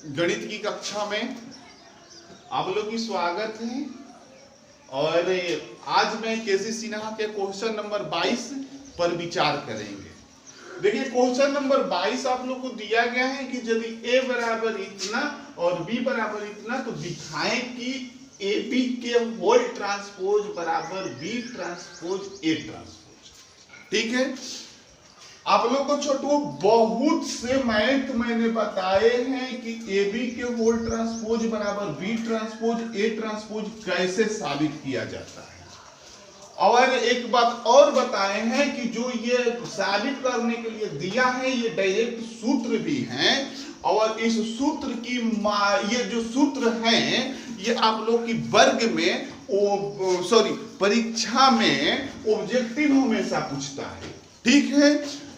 गणित की कक्षा में आप लोग की स्वागत है। और आज मैं केसी सिन्हा के क्वेश्चन नंबर 22 पर विचार करेंगे। देखिए क्वेश्चन नंबर 22 आप लोग को दिया गया है कि यदि a बराबर इतना और b बराबर इतना तो दिखाएं कि ab के होल ट्रांसपोज बराबर b ट्रांसपोज a ट्रांसपोज। ठीक है, आप लोग को छोटू बहुत से मैथ मैंने बताए हैं कि ए बी के होल ट्रांसपोज बराबर बी ट्रांसपोज ए ट्रांसपोज कैसे साबित किया जाता है। और एक बात और बताए हैं कि जो ये साबित करने के लिए दिया है ये डायरेक्ट सूत्र भी हैं। और इस सूत्र की ये जो सूत्र हैं ये आप लोग की वर्ग में परीक्षा में ऑब्जेक्टिव हमेशा पूछता है। ठीक है,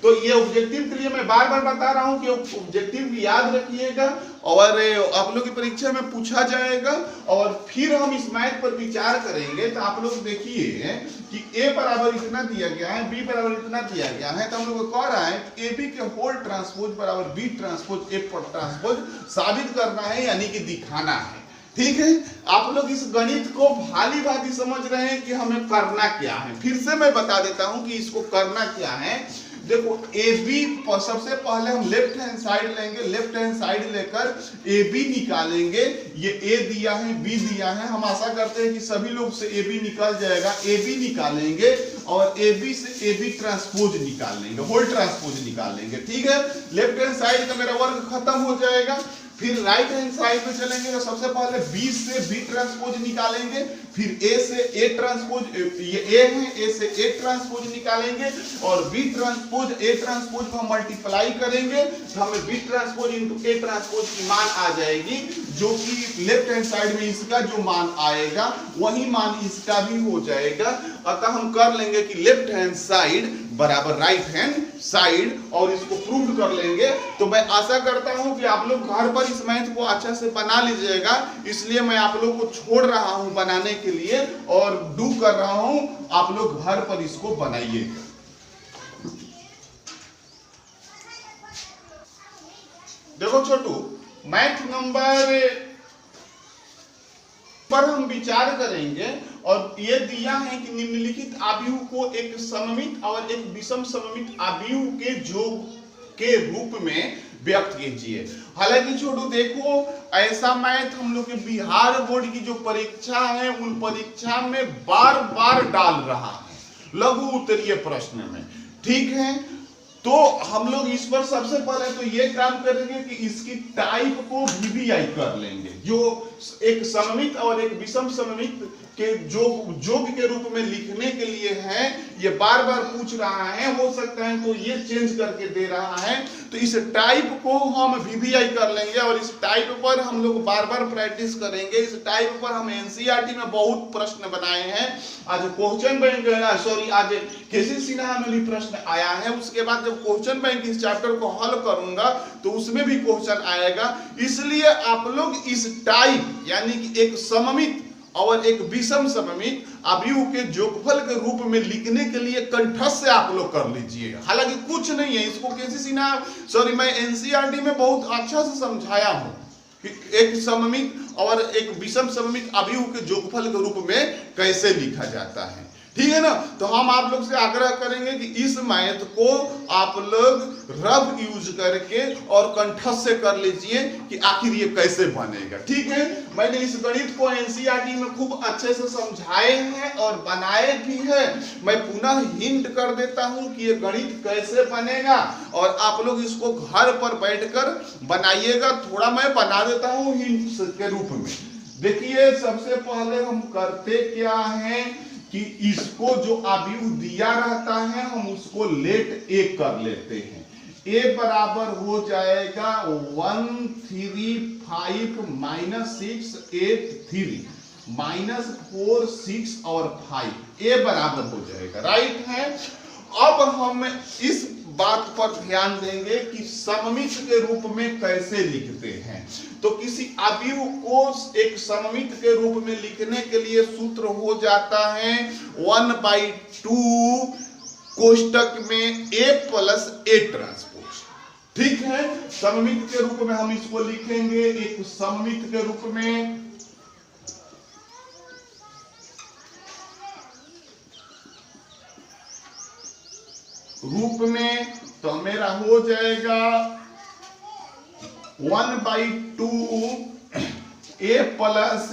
तो ये ऑब्जेक्टिव के लिए मैं बार बार बता रहा हूं कि ऑब्जेक्टिव याद रखिएगा और आप लोग की परीक्षा में पूछा जाएगा। और फिर हम इस मैथ पर विचार करेंगे। तो आप लोग देखिए कि a बराबर इतना दिया गया है, b बराबर इतना दिया गया है, तो हम लोग को कह रहा है कि ab के होल ट्रांसपोज बराबर b ट्रांसपोज a ट्रांसपोज साबित करना है, यानी कि दिखाना है। ठीक है, आप लोग इस गणित को भाली भांति समझ रहे हैं कि हमें करना क्या है। फिर से मैं बता देता हूं कि इसको करना क्या है। देखो ए बी सबसे पहले हम लेफ्ट हैंड साइड लेंगे, लेफ्ट हैंड साइड लेकर ए बी निकालेंगे। ये ए दिया है, बी दिया है, हम आशा करते हैं कि सभी लोग से ए बी निकल जाएगा। ए बी निकालेंगे और ए बी से ए बी ट्रांसपोज निकाल लेंगे, होल ट्रांसपोज निकाल लेंगे। ठीक है, लेफ्ट हैंड साइड का मेरा वर्ग खत्म हो जाएगा। फिर राइट हैंड साइड पे चलेंगे तो सबसे पहले बी से बी ट्रांसपोज निकालेंगे, फिर ए से ए ट्रांसपोज, ये ए है, ए से ए ट्रांसपोज निकालेंगे और बी ट्रांसपोज ए ट्रांसपोज को हम मल्टीप्लाई करेंगे तो हमें B transpose into A transpose की मान आ जाएगी, जो कि लेफ्ट हैंड साइड में इसका जो मान आएगा वही मान इसका भी हो जाएगा। अतः हम कर लेंगे कि लेफ्ट हैंड साइड बराबर राइट हैंड साइड और इसको प्रूव कर लेंगे। तो मैं आशा करता हूं कि आप लोग घर पर इस मैथ को अच्छा से बना लीजिएगा, इसलिए मैं आप लोग को छोड़ रहा हूं बनाने के लिए और डू कर रहा हूं, आप लोग घर पर इसको बनाइएगा। देखो छोटू, मैथ नंबर पर हम विचार करेंगे और ये दिया है कि निम्नलिखित आव्यूह को एक सममित और एक विषम सममित आव्यूह के योग के रूप में व्यक्त कीजिए। हालांकि छोटू देखो, ऐसा मैथ हम लोग के बिहार बोर्ड की जो परीक्षा है उन परीक्षा में बार बार डाल रहा है लघु उत्तरीय प्रश्न में। ठीक है, तो हम लोग इस पर सबसे पहले तो ये काम करेंगे कि इसकी टाइप को वीवीआई कर लेंगे, जो एक सममित और एक विषम सममित के जोग के रूप में लिखने के लिए है। ये बार बार पूछ रहा है, हो सकता है तो ये चेंज करके दे रहा है। तो इस टाइप को हम वीवीआई कर लेंगे और इस टाइप पर हम लोग बार बार प्रैक्टिस करेंगे। इस टाइप पर हम एनसीईआरटी में बहुत प्रश्न बनाए हैं। आज क्वेश्चन बैंक आज केसी सिन्हा में भी प्रश्न आया है। उसके बाद जब क्वेश्चन बैंक इस चैप्टर को हल करूंगा तो उसमें भी क्वेश्चन आएगा। इसलिए आप लोग इस टाइप यानी कि एक सममित और एक विषम सममित आव्यूह के जोगफल के रूप में लिखने के लिए कंठस्थ से आप लोग कर लीजिएगा। हालांकि कुछ नहीं है, इसको केसी सिन्हा मैं एनसीईआरटी में बहुत अच्छा से समझाया हूं कि एक सममित और एक विषम सममित आव्यूह के जोगफल के रूप में कैसे लिखा जाता है। ठीक है ना, तो हम आप लोग से आग्रह करेंगे कि इस मैथ को आप लोग रफ यूज करके और कंठस्थ से कर लीजिए कि आखिर ये कैसे बनेगा। ठीक है, मैंने इस गणित को एनसीईआरटी में खूब अच्छे से समझाए हैं और बनाए भी है। मैं पुनः हिंट कर देता हूं कि ये गणित कैसे बनेगा और आप लोग इसको घर पर बैठकर बनाइएगा। थोड़ा मैं बना देता हूं हिंट के रूप में। देखिए सबसे पहले हम करते क्या है कि इसको जो आव्यूह दिया रहता है हम उसको लेट ए कर लेते हैं। ए बराबर हो जाएगा 1 3 5 -6 8 3 -4 6 और 5 ए बराबर हो जाएगा। राइट है, अब हम इस बात पर ध्यान देंगे कि सममित के रूप में कैसे लिखते हैं। तो किसी आव्यूह को एक सममित के रूप में लिखने के लिए सूत्र हो जाता है 1/2 कोष्टक में a + a ट्रांसपोज। ठीक है, सममित के रूप में हम इसको लिखेंगे एक सममित के रूप में। तो मेरा हो जाएगा 1/2 A प्लस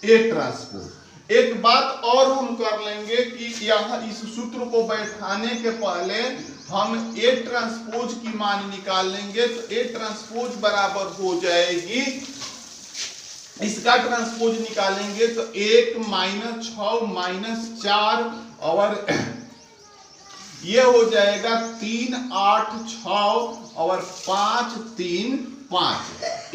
A ट्रांसपोज। एक बात और हम कर लेंगे कि यहाँ इस सूत्र को बैठाने के पहले हम A ट्रांसपोज की मान निकाल लेंगे। तो A ट्रांसपोज बराबर हो जाएगी, इसका ट्रांसपोज निकालेंगे तो 1 - 6 - 4 और ये हो जाएगा 3 8 6 और 5 3 5।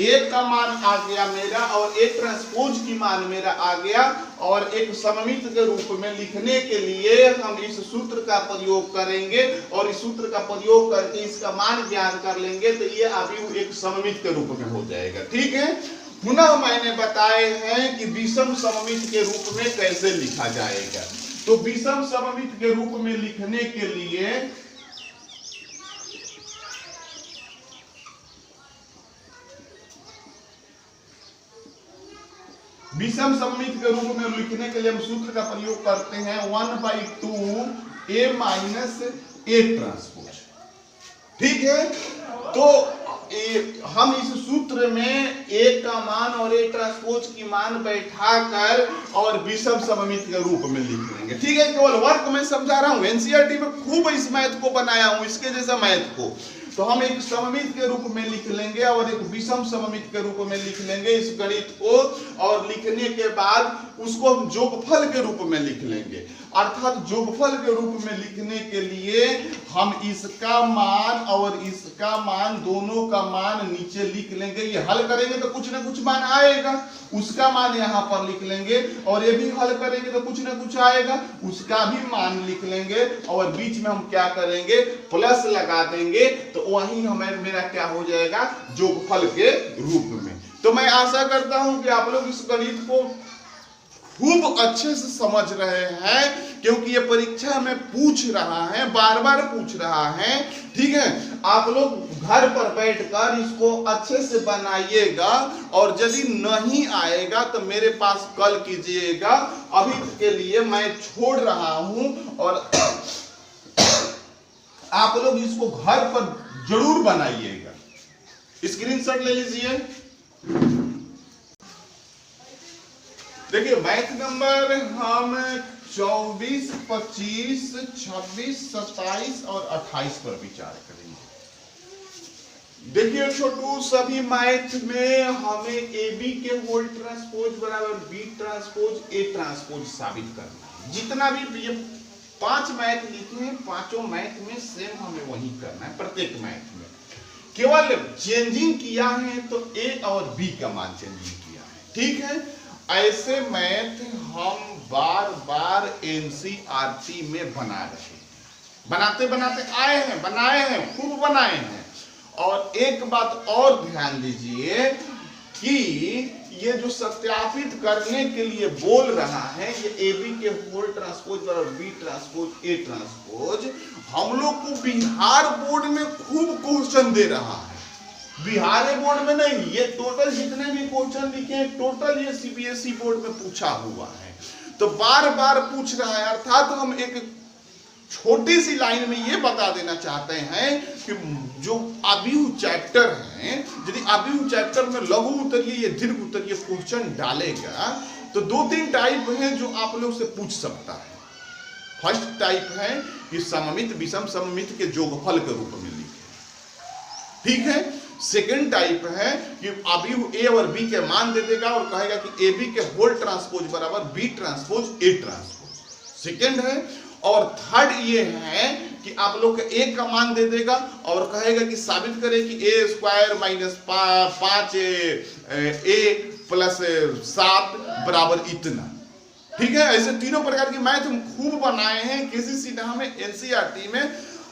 एक का मान आ गया मेरा और एक ट्रांसपोज की मान मेरा आ गया। और एक सममित के रूप में लिखने के लिए हम इस सूत्र का प्रयोग करेंगे और इस सूत्र का प्रयोग करके इसका मान ज्ञात कर लेंगे तो ये अभी एक सममित के रूप में हो जाएगा। ठीक है, पुनः मैंने बताए हैं कि विषम सममित के रूप में कैसे लिखा जाएगा। तो विषम सममित के रूप में लिखने के लिए विषम सममित के रूप में लिखने के लिए हम सूत्र का प्रयोग करते हैं 1/2 A माइनस A ट्रांसपोज। ठीक है, तो हम इस सूत्र में A का मान और A ट्रांसपोज की मान बैठाकर और विषम सममित के रूप में लिख लेंगे। ठीक है, केवल वर्क में समझा रहा हूं, एनसीईआरटी में खूब इस मैथ को बनाया हूं, इसके जैसा मैथ को। तो हम एक सममित के रूप में लिख लेंगे और एक विषम सममित के रूप में लिख लेंगे इस गणित को, और लिखने के बाद उसको हम जोगफल के रूप में लिख लेंगे। अर्थात जोगफल के रूप में लिखने के लिए हम इसका मान और इसका मान दोनों का मान नीचे लिख लेंगे। ये हल करेंगे तो कुछ ना कुछ मान आएगा, उसका मान यहाँ पर लिख लेंगे, और ये भी हल करेंगे तो कुछ ना कुछ आएगा, उसका भी मान लिख लेंगे, और बीच में हम क्या करेंगे प्लस लगा देंगे। तो वही हमें मेरा क्या हो जाएगा जोगफल के रूप में। तो मैं आशा करता हूं कि आप लोग इस गणित को खूब अच्छे से समझ रहे हैं, क्योंकि ये परीक्षा में पूछ रहा है, बार बार पूछ रहा है। ठीक है, आप लोग घर पर बैठकर इसको अच्छे से बनाइएगा, और यदि नहीं आएगा तो मेरे पास कल कीजिएगा। अभी के लिए मैं छोड़ रहा हूं, और आप लोग इसको घर पर जरूर बनाइएगा। स्क्रीनशॉट ले लीजिए। देखिए मैथ नंबर हम 24, 25, 26, 27 और 28 पर विचार करेंगे। देखिए छोटू, सभी मैथ में हमें AB के होल ट्रांसपोज बराबर B ट्रांसपोज A ट्रांसपोज साबित करना है। जितना भी ये 5 मैथ लिखे हैं, पांचों मैथ में सेम हमें वही करना है। प्रत्येक मैथ में केवल चेंजिंग किया है तो A और B का मान चेंजिंग किया है। ठीक है, ऐसे मैथ हम बार बार एनसीईआरटी में बना रहे हैं, बनाते बनाते आए हैं, बनाए हैं, खूब बनाए हैं। और एक बात और ध्यान दीजिए कि ये जो सत्यापित करने के लिए बोल रहा है, ये AB के होल ट्रांसपोज और B ट्रांसपोज A ट्रांसपोज, हम लोग को बिहार बोर्ड में खूब क्वेश्चन दे रहा है। बिहार बोर्ड में नहीं, ये टोटल जितने भी क्वेश्चन लिखे हैं टोटल ये सीबीएसई बोर्ड में पूछा हुआ है। तो बार बार पूछ रहा है। अर्थात हम एक छोटी सी लाइन में ये बता देना चाहते हैं कि जो अभियु चैप्टर है, यदि अभियु चैप्टर में लघु उत्तरीय या दीर्घ उत्तरीय क्वेश्चन डालेगा तो 2-3 टाइप हैं जो आप लोग से पूछ सकता है। फर्स्ट टाइप है कि सममित विषम सममित के जोगफल के रूप में लिखे। ठीक है, सेकेंड टाइप है कि अभियु A और B के मान दे देगा और कहेगा कि AB के होल ट्रांसपोज बराबर B transpose A transpose, second है। और थर्ड ये है कि आप लोग का A का मान दे देगा और कहेगा कि साबित करें कि A² - 5 A प्लस 7 बराबर इतना। ठीक है, ऐसे तीनों प्रकार की मैथ हम खूब बनाए हैं किसी सीधा में एनसीईआरटी में।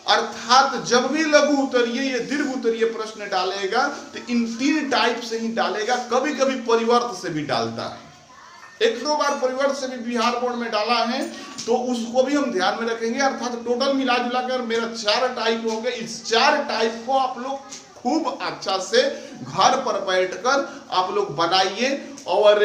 अर्थात जब भी लघु उत्तरीय या दीर्घ उत्तरीय प्रश्न डालेगा तो इन 3 टाइप से ही डालेगा। कभी कभी परिवर्त से भी डालता है, 1-2 बार परिवर्त से भी बिहार बोर्ड में डाला है, तो उसको भी हम ध्यान में रखेंगे। अर्थात टोटल मिला जुला कर मेरा 4 टाइप हो गए। इस 4 टाइप को आप लोग खूब अच्छा से घर पर बैठकर आप लोग बनाइए। और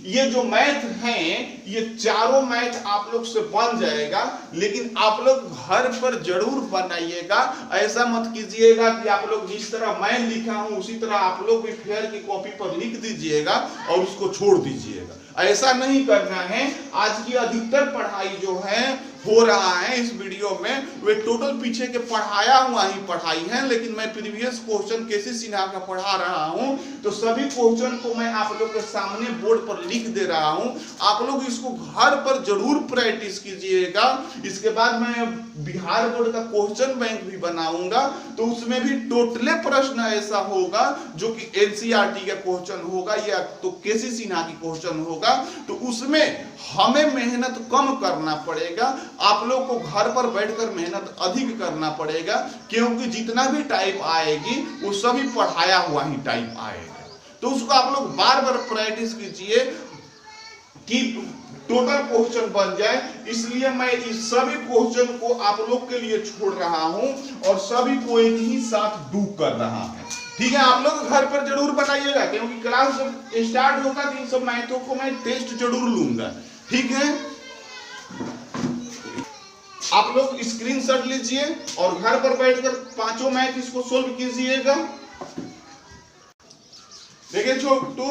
ये जो मैथ हैं, ये चारों मैथ आप लोग से बन जाएगा, लेकिन आप लोग घर पर जरूर बनाइएगा। ऐसा मत कीजिएगा कि आप लोग जिस तरह मैं लिखा हूं उसी तरह आप लोग भी फेयर की कॉपी पर लिख दीजिएगा और उसको छोड़ दीजिएगा। ऐसा नहीं करना है। आज की अधिकतर पढ़ाई जो है हो रहा है इस वीडियो में, वे टोटल पीछे के पढ़ाया हुआ ही पढ़ाई है, लेकिन मैं प्रीवियस क्वेश्चन केसी सिन्हा का पढ़ा रहा हूं, तो सभी क्वेश्चन को मैं आप लोग के सामने बोर्ड पर लिख दे रहा हूं। आप लोग इसको घर पर जरूर प्रैक्टिस कीजिएगा। इसके बाद मैं बिहार बोर्ड का क्वेश्चन बैंक भी बनाऊंगा, तो उसमें भी टोटले प्रश्न ऐसा होगा जो कि एनसीईआरटी का क्वेश्चन होगा या तो केसी सिन्हा की क्वेश्चन होगा, तो उसमें हमें मेहनत कम करना पड़ेगा। आप लोग को घर पर बैठकर मेहनत अधिक करना पड़ेगा, क्योंकि जितना भी टाइप आएगी वो सभी पढ़ाया हुआ ही टाइप आएगा। तो उसको आप लोग बार बार प्रैक्टिस कीजिए कि टोटल क्वेश्चन बन जाए। इसलिए मैं इस सभी क्वेश्चन को आप लोग के लिए छोड़ रहा हूं और सभी को एक ही साथ डू कर रहा है। ठीक है, आप लोग घर पर जरूर बनाइएगा, क्योंकि क्लास जब स्टार्ट होगा तो इन सब मैथों को मैं टेस्ट जरूर लूंगा। ठीक है, आप लोग स्क्रीनशॉट लीजिए और घर पर बैठकर पांचों मैथ इसको सोल्व कीजिएगा। देखिए छोटू,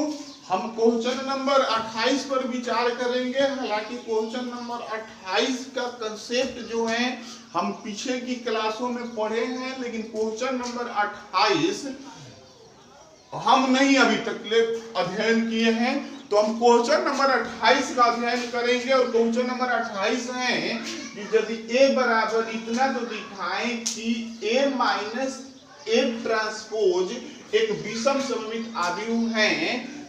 हम क्वेश्चन नंबर 28 पर विचार करेंगे। हालांकि क्वेश्चन नंबर 28 का कंसेप्ट जो है हम पीछे की क्लासों में पढ़े हैं, लेकिन क्वेश्चन नंबर 28 हम नहीं अभी तक ले अध्ययन किए हैं। तो हम क्वेश्चन नंबर 28 का अध्ययन करेंगे। और क्वेश्चन नंबर 28 है कि यदि a बराबर इतना तो दिखाएं कि a माइनस a ट्रांसपोज एक विषम सममित आव्यूह है,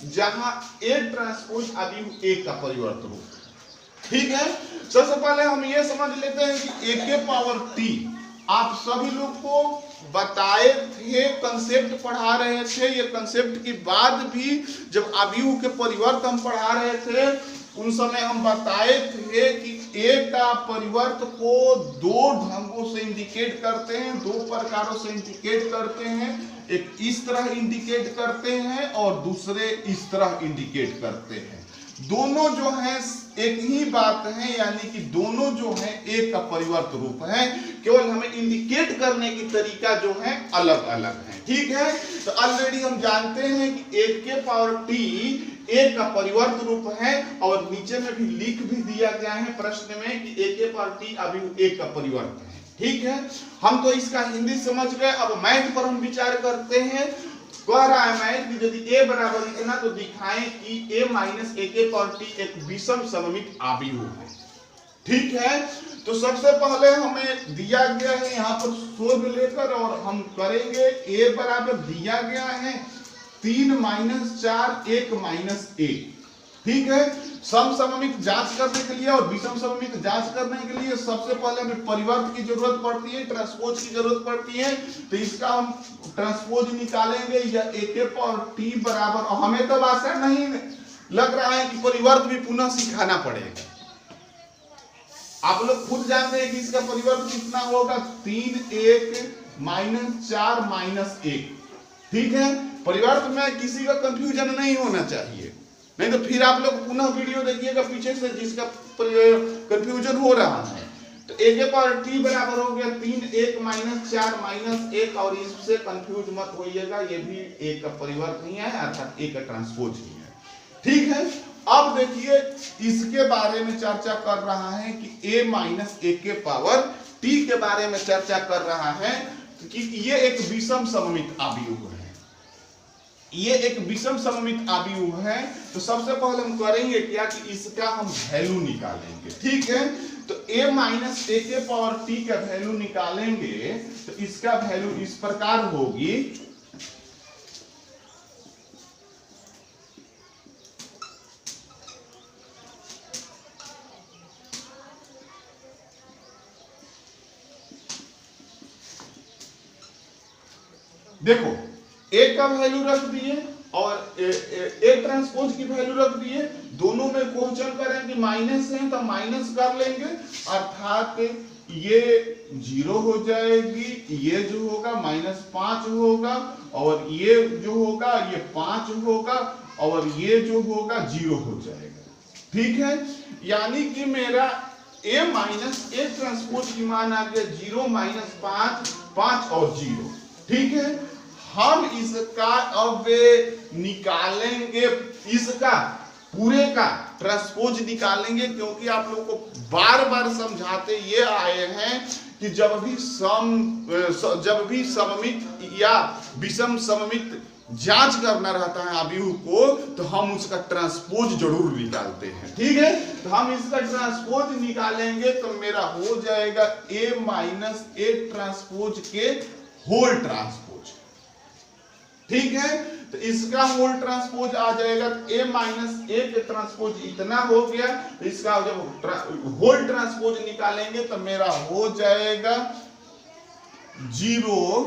जहां a ट्रांसपोज आव्यूह a का परिवर्त रूप। ठीक है, सबसे पहले हम ये समझ लेते हैं कि a के पावर t आप सभी लोग को बताए थे, कंसेप्ट पढ़ा रहे थे। ये कंसेप्ट के बाद भी जब आव्यूह के परिवर्त हम पढ़ा रहे थे, उन समय हम बताए थे कि a का परिवर्त को दो ढंगों से इंडिकेट करते हैं, दो प्रकारों से इंडिकेट करते हैं। एक इस तरह इंडिकेट करते हैं और दूसरे इस तरह इंडिकेट करते हैं। दोनों जो है एक ही बात है, यानी कि दोनों जो है एक का परिवर्त रूप है, केवल हमें इंडिकेट करने की तरीका जो है अलग अलग है। ठीक है, तो ऑलरेडी हम जानते हैं कि एक के पावर टी एक का परिवर्त रूप है, और नीचे में भी लिख भी दिया गया है प्रश्न में कि एक के पावर टी अभी एक का परिवर्त है। ठीक है, हम तो इसका हिंदी समझ गए। अब मैथ पर हम विचार करते हैं। कह रहा है मैथ कि यदि a बराबर इतना तो दिखाएं कि a माइनस a के पावर t एक विषम सममित आव्यूह है। ठीक है, तो सबसे पहले हमें दिया गया है यहाँ पर सोल्व लेकर, और हम करेंगे a बराबर दिया गया है 3 माइनस 4 1 माइनस 1। ठीक है, सम सममित जांच करने के लिए और विषम सममित जांच करने के लिए सबसे पहले हमें परिवर्त की जरूरत पड़ती है, ट्रांसपोज की जरूरत पड़ती है। तो इसका हम ट्रांसपोज निकालेंगे, या a के पावर t बराबर, और हमें तो आसान नहीं लग रहा है कि परिवर्त भी पुनः सिखाना पड़ेगा। आप लोग खुद जानते हैं कि इसका परिवर्त कितना होगा, 3 1 माइनस 4 माइनस 1। ठीक है, परिवर्त में किसी का कंफ्यूजन नहीं होना चाहिए, नहीं तो फिर आप लोग पुनः वीडियो देखिएगा पीछे से जिसका कंफ्यूजन हो रहा है। तो a के पावर t बराबर हो गया 3 1 माइनस 4 माइनस 1, और इससे कंफ्यूज मत होइएगा, ये भी a का परिवर्त नहीं है, अर्थात a का ट्रांसपोज ही है। ठीक है, अब देखिए इसके बारे में चर्चा कर रहा है कि a माइनस a के पावर t के बारे में चर्चा कर रहा है कि ये एक विषम सममित आव्यूह है। ये एक विषम सममित आव्यूह है। तो सबसे पहले हम करेंगे क्या कि इसका हम वैल्यू निकालेंगे। ठीक है, तो a माइनस a के पावर t का वैल्यू निकालेंगे, तो इसका वैल्यू इस प्रकार होगी, देखो a का वैल्यू रख दिए और a ट्रांसपोज की वैल्यू रख दिए, दोनों में क्वेश्चन करें कि माइनस है तो माइनस कर लेंगे, अर्थात ये 0 हो जाएगी, ये जो होगा -5 होगा, और ये जो होगा ये 5 होगा, और ये जो होगा 0 हो जाएगा। ठीक है, यानी कि मेरा a माइनस ए ट्रांसपोज की मान आ गया 0 -5, 5 और 0। ठीक है, हम इसका अब निकालेंगे, इसका पूरे का ट्रांसपोज निकालेंगे, क्योंकि आप लोगों को बार बार समझाते ये आए हैं कि जब भी सममित या विषम सममित जांच करना रहता है अवयव को, तो हम उसका ट्रांसपोज जरूर निकालते हैं। ठीक है, तो हम इसका ट्रांसपोज निकालेंगे तो मेरा हो जाएगा a माइनस ए ट्रांसपोज के होल ट्रांसपोज। ठीक है, तो इसका होल ट्रांसपोज आ जाएगा, a माइनस ए के ट्रांसपोज इतना हो गया, तो इसका जब होल ट्रांसपोज निकालेंगे तो मेरा हो जाएगा 0,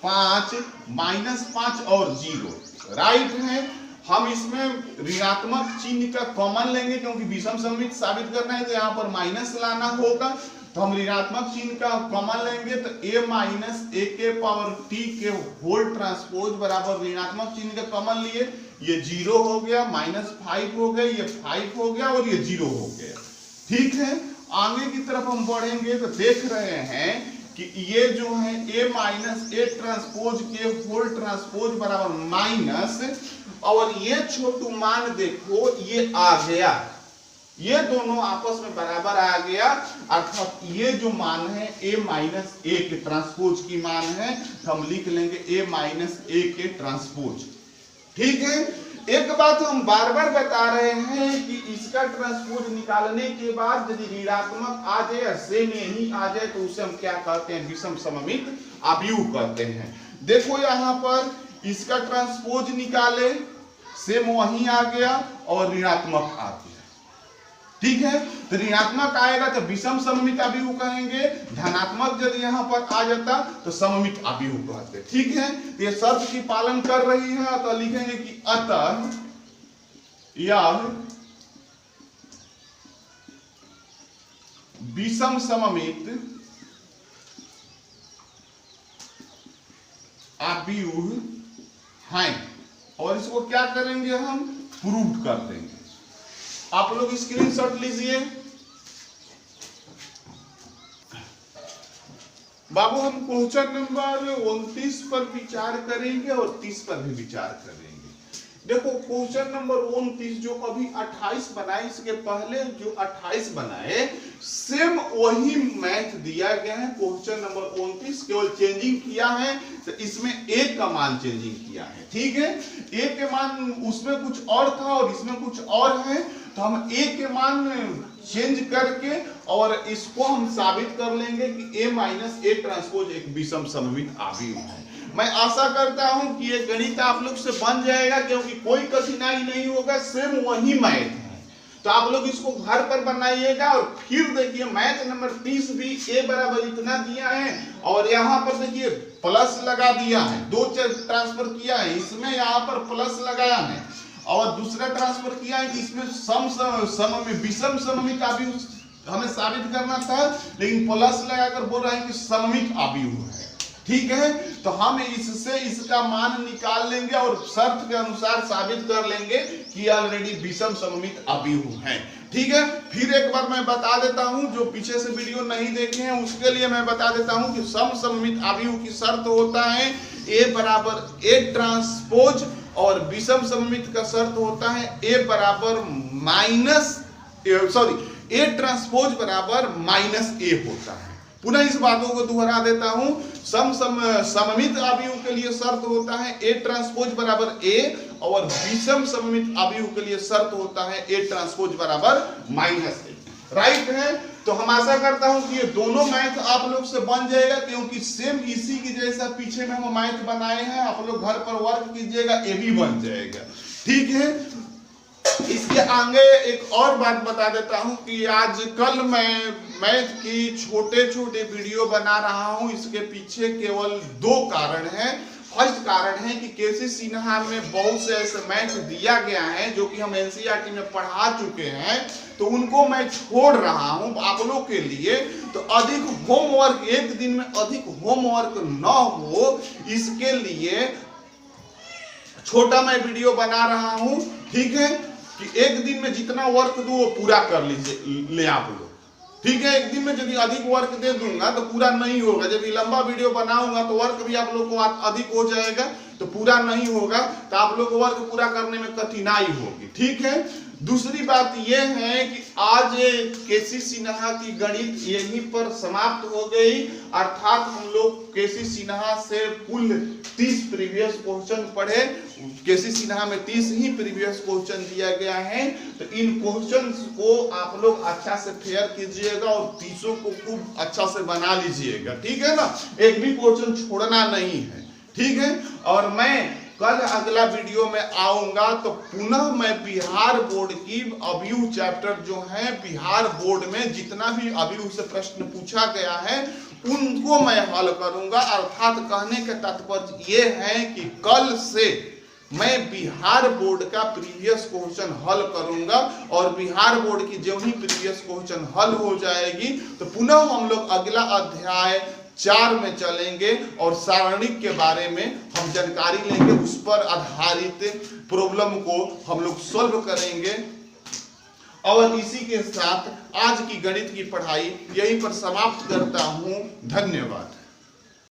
5, -5 और 0। राइट है, हम इसमें ऋणात्मक चिन्ह का कॉमन लेंगे, क्योंकि विषम सममित साबित करना है तो यहाँ पर माइनस लाना होगा, तो हम ऋणात्मक चिन्ह का कॉमन लेंगे, तो a माइनस ए के पावर t के होल ट्रांसपोज बराबर ऋणात्मक चिन्ह का कॉमन लिए, ये 0 हो गया, -5 हो गया, ये 5 हो गया और ये 0 हो गया। ठीक है, आगे की तरफ हम बढ़ेंगे तो देख रहे हैं कि ये जो है a माइनस ए ट्रांसपोज के होल ट्रांसपोज बराबर माइनस, और ये छोटू मान देखो ये आ गया, ये दोनों आपस में बराबर आ गया, अर्थात ये जो मान है a माइनस ए के ट्रांसपोज की मान है, तो हम लिख लेंगे a माइनस ए के ट्रांसपोज। ठीक है, एक बात हम बार बार बता रहे हैं कि इसका ट्रांसपोज निकालने के बाद यदि ऋणात्मक आ जाए या सेम यही आ जाए तो उसे हम क्या कहते हैं, विषम सममित अवयव कहते हैं। देखो यहाँ पर इसका ट्रांसपोज निकाले, सेम वही आ गया और ऋणात्मक आ गया। ठीक है, तो ऋणात्मक आएगा तो विषम सममित अवयव कहेंगे, धनात्मक यदि यहाँ पर आ जाता तो सममित अवयव कहते। ठीक है, ये शर्त की पालन कर रही है, तो लिखेंगे कि अतः यह विषम सममित अवयव हैं, और इसको क्या करेंगे, हम प्रूव कर देंगे। आप लोग स्क्रीनशॉट लीजिए। बाबू हम क्वेश्चन नंबर 29 पर विचार करेंगे और 30 पर भी विचार करेंगे। देखो क्वेश्चन नंबर 29 जो अभी 28 बनाए, इसके पहले जो 28 बनाए सेम वही मैथ दिया गया है। क्वेश्चन नंबर 29 केवल चेंजिंग किया है, तो इसमें a का मान चेंजिंग किया है। ठीक है, a के मान उसमें कुछ और था और इसमें कुछ और है, तो हम a के मान चेंज करके और इसको हम साबित कर लेंगे कि a माइनस ए ट्रांसपोज एक विषम सममित अवयव है। मैं आशा करता हूं कि ये गणित आप लोग से बन जाएगा, क्योंकि कोई कठिनाई नहीं होगा, सेम वही मैथ है। तो आप लोग इसको घर पर बनाइएगा, और फिर देखिए मैथ नंबर 30 भी a बराबर इतना दिया है, और यहाँ पर देखिए प्लस लगा दिया है, 2 ट्रांसफर किया है, इसमें यहाँ पर प्लस लगाया है, और दूसरा ट्रांसफर किया है कि इसमें विषम सममित अवयव हमें साबित करना था, लेकिन प्लस लगाकर बोल रहा है कि सममित अवयव है। ठीक है, तो हम इससे इसका मान निकाल लेंगे और शर्त के अनुसार साबित कर लेंगे कि ऑलरेडी विषम सममित अवयव है। ठीक है, फिर एक बार मैं बता देता हूं, जो पीछे से वीडियो नहीं देखे हैं उसके लिए मैं बता देता हूं कि सममित अवयव की शर्त होता है a बराबर ए ट्रांसपोज, और विषम सममित का शर्त होता है a बराबर ए ट्रांसपोज बराबर -a होता है। पुनः इस बातों को दोहरा देता हूं, सममित अवयव के लिए शर्त होता है a ट्रांसपोज बराबर a, और विषम सममित अवयव के लिए शर्त होता है a ट्रांसपोज बराबर -a। राइट है, तो हम आशा करता हूं कि ये दोनों मैथ आप लोग से बन जाएगा, क्योंकि सेम इसी की जैसा पीछे में हम मैथ बनाए हैं, आप लोग घर पर वर्क कीजिएगा, ये भी बन जाएगा। ठीक है, इसके आगे एक और बात बता देता हूं कि आजकल मैं मैथ की छोटे छोटे वीडियो बना रहा हूं, इसके पीछे केवल 2 कारण हैं। फर्स्ट कारण है कि केसी सिन्हा में बहुत से ऐसे मैथ दिया गया है जो कि हम एनसीईआरटी में पढ़ा चुके हैं, तो उनको मैं छोड़ रहा हूं आप लोग के लिए। तो अधिक होमवर्क, एक दिन में अधिक होमवर्क न हो, इसके लिए छोटा मैं वीडियो बना रहा हूं, ठीक है, कि एक दिन में जितना वर्क दूं वो पूरा कर लीजिए ले आप लोग, ठीक है। एक दिन में यदि अधिक वर्क दे दूंगा तो पूरा नहीं होगा, जब लंबा वीडियो बनाऊंगा तो वर्क भी आप लोग को अधिक हो जाएगा, तो पूरा नहीं होगा, तो आप लोग को वर्क पूरा करने में कठिनाई होगी, ठीक है। दूसरी बात यह है कि आज केसी सिन्हा की गणित यहीं पर समाप्त हो गई, अर्थात हम लोग केसी सिन्हा से कुल 30 प्रीवियस क्वेश्चन पढ़े। केसी सिन्हा में 30 ही प्रीवियस क्वेश्चन दिया गया है, तो इन क्वेश्चंस को आप लोग अच्छा से फेयर कीजिएगा और 30 को खूब अच्छा से बना लीजिएगा, ठीक है ना, एक भी क्वेश्चन छोड़ना नहीं है, ठीक है। और मैं कल अगला वीडियो में आऊंगा तो पुनः मैं बिहार बोर्ड की अभियू चैप्टर जो है, बिहार बोर्ड में जितना भी अभियू से प्रश्न पूछा गया है उनको मैं हल करूंगा। अर्थात कहने का तात्पर्य ये है कि कल से मैं बिहार बोर्ड का प्रीवियस क्वेश्चन हल करूंगा, और बिहार बोर्ड की जो ही प्रीवियस क्वेश्चन हल हो जाएगी तो पुनः हम लोग अगला अध्याय 4 में चलेंगे और सारणिक के बारे में हम जानकारी लेंगे, उस पर आधारित प्रॉब्लम को हम लोग सॉल्व करेंगे। और इसी के साथ आज की गणित की पढ़ाई यहीं पर समाप्त करता हूं। धन्यवाद।